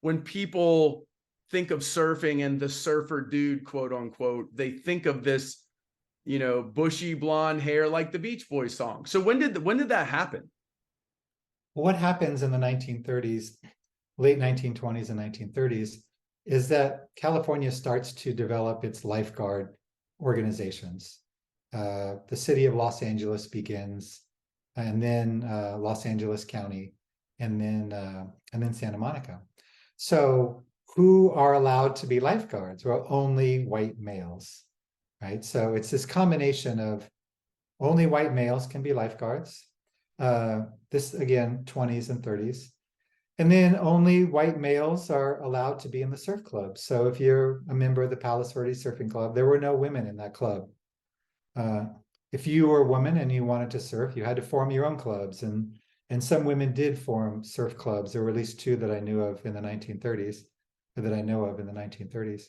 when people think of surfing and the surfer dude, quote unquote, they think of this, bushy blonde hair like the Beach Boys song. So when did that happen? What happens in the 1930s, late 1920s and 1930s, is that California starts to develop its lifeguard organizations. The city of Los Angeles begins, and then Los Angeles County, and then Santa Monica. So who are allowed to be lifeguards? Well, only white males, right? So it's this combination of only white males can be lifeguards. This again, 20s and 30s. And then only white males are allowed to be in the surf club. So if you're a member of the Palos Verdes Surfing Club, there were no women in that club. If you were a woman and you wanted to surf, you had to form your own clubs. And some women did form surf clubs. There were at least two that I knew of in the 1930s, or that I know of in the 1930s.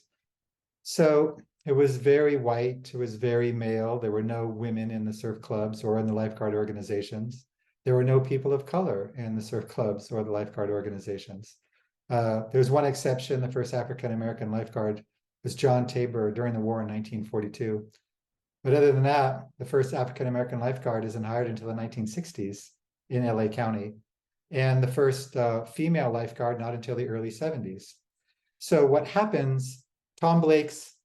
So it was very white, it was very male. There were no women in the surf clubs or in the lifeguard organizations. There were no people of color in the surf clubs or the lifeguard organizations. There's one exception. The first African-American lifeguard was John Tabor during the war in 1942. But other than that, the first African-American lifeguard isn't hired until the 1960s in LA County. And the first female lifeguard not until the early 70s. So what happens, Tom Blake's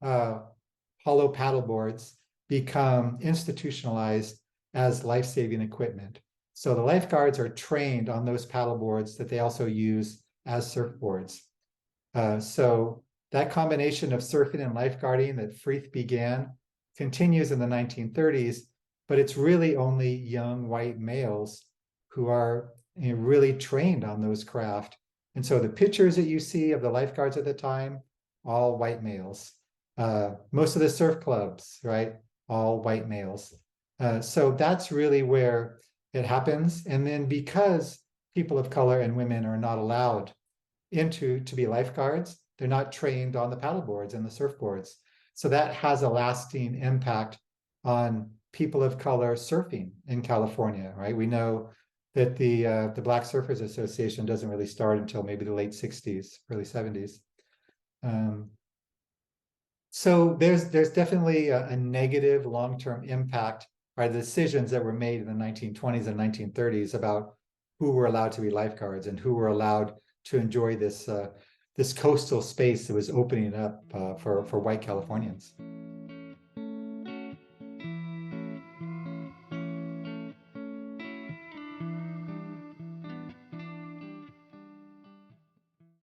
hollow paddle boards become institutionalized as life-saving equipment. So the lifeguards are trained on those paddle boards that they also use as surfboards. So that combination of surfing and lifeguarding that Freeth began continues in the 1930s, but it's really only young white males who are really trained on those craft. And so the pictures that you see of the lifeguards at the time, all white males. Most of the surf clubs, right, all white males. So that's really where it happens. And then because people of color and women are not allowed to be lifeguards, they're not trained on the paddleboards and the surfboards. So that has a lasting impact on people of color surfing in California, right? We know that the Black Surfers Association doesn't really start until maybe the late 60s, early 70s. So there's definitely a negative long-term impact by the decisions that were made in the 1920s and 1930s about who were allowed to be lifeguards and who were allowed to enjoy this this coastal space that was opening up for white Californians.